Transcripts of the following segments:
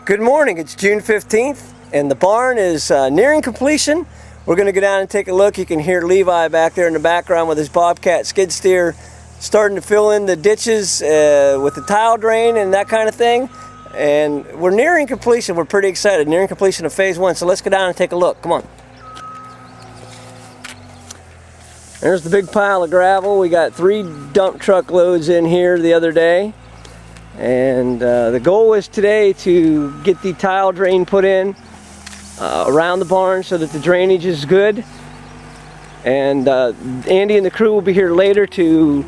Good morning, it's June 15th and the barn is nearing completion. We're going to go down and take a look. You can hear Levi back there in the background with his Bobcat skid steer starting to fill in the ditches with the tile drain and that kind of thing. And we're nearing completion. We're pretty excited, nearing completion of phase one. So let's go down and take a look. Come on. There's the big pile of gravel. We got 3 dump truck loads in here the other day. And the goal is today to get the tile drain put in around the barn so that the drainage is good. And Andy and the crew will be here later to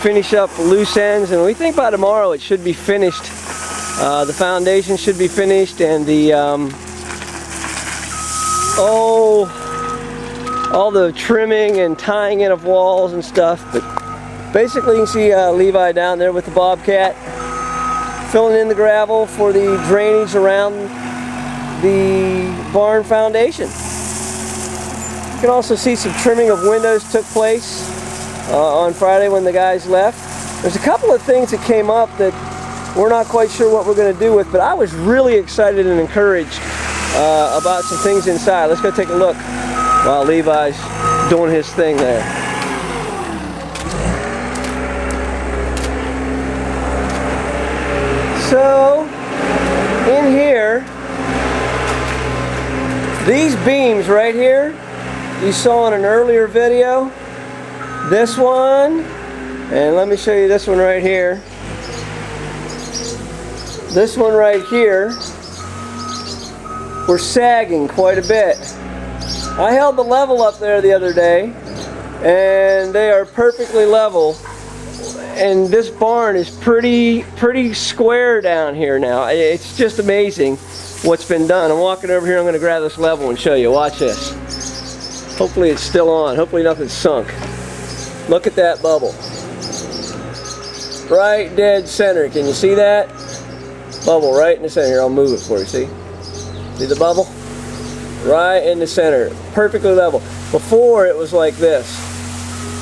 finish up loose ends, and we think by tomorrow it should be finished. The foundation should be finished, and the all the trimming and tying in of walls and stuff. But basically you can see Levi down there with the Bobcat filling in the gravel for the drainage around the barn foundation. You can also see some trimming of windows took place on Friday when the guys left. There's a couple of things that came up that we're not quite sure what we're going to do with, but I was really excited and encouraged about some things inside. Let's go take a look while Levi's doing his thing there. So, in here, these beams right here, you saw in an earlier video, this one, and let me show you this one right here. This one right here, we're sagging quite a bit. I held the level up there the other day, and they are perfectly level. And this barn is pretty square down here now. It's just amazing what's been done. I'm walking over here. I'm going to grab this level and show you. Watch this. Hopefully it's still on. Hopefully nothing's sunk. Look at that bubble. Right dead center. Can you see that? Bubble right in the center. Here, I'll move it for you. See? See the bubble? Right in the center. Perfectly level. Before it was like this.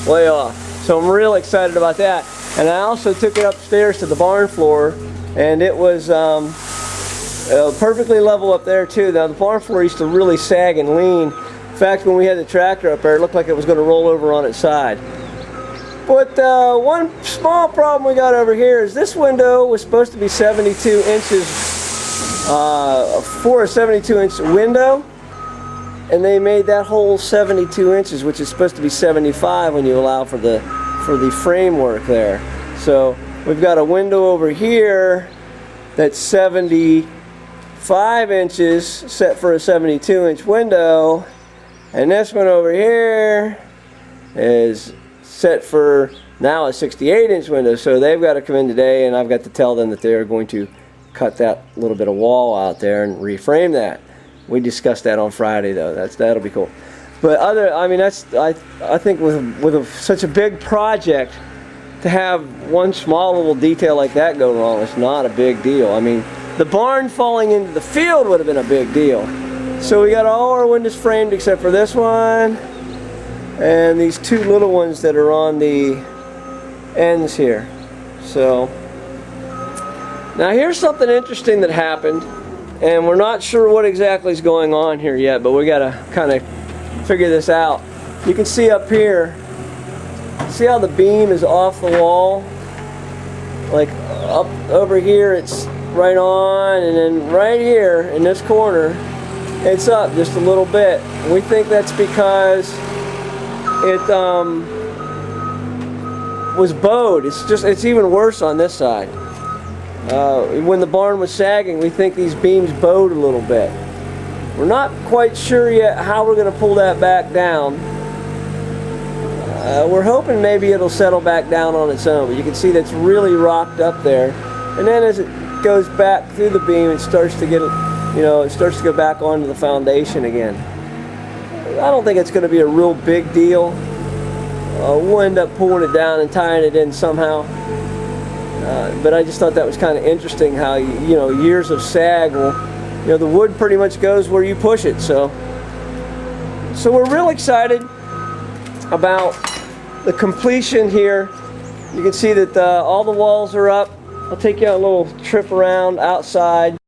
Way off. So I'm real excited about that. And I also took it upstairs to the barn floor, and it was perfectly level up there too. Now the barn floor used to really sag and lean. In fact, when we had the tractor up there, it looked like it was going to roll over on its side. But one small problem we got over here is this window was supposed to be 72 inches for a 72-inch window, and they made that whole 72 inches, which is supposed to be 75 when you allow for the framework there. So we've got a window over here that's 75 inches set for a 72-inch window, and this one over here is set for now a 68-inch window. So they've got to come in today, and I've got to tell them that they're going to cut that little bit of wall out there and reframe that. We discussed that on Friday though. That'll be cool. But I think with such a big project, to have one small little detail like that go wrong is not a big deal. I mean, the barn falling into the field would have been a big deal. So we got all our windows framed except for this one and these 2 little ones that are on the ends here. So now here's something interesting that happened, and we're not sure what exactly is going on here yet, but we got to kind of figure this out. You can see up here, see how the beam is off the wall? Like up over here it's right on, and then right here in this corner it's up just a little bit. And we think that's because it was bowed. It's even worse on this side. When the barn was sagging, we think these beams bowed a little bit. We're not quite sure yet how we're going to pull that back down. We're hoping maybe it'll settle back down on its own, but you can see that's really rocked up there. And then as it goes back through the beam, it starts to get, it starts to go back onto the foundation again. I don't think it's going to be a real big deal. We'll end up pulling it down and tying it in somehow. But I just thought that was kind of interesting how, years of sag will, the wood pretty much goes where you push it. So we're real excited about the completion here. You can see that all the walls are up. I'll take you on a little trip around outside.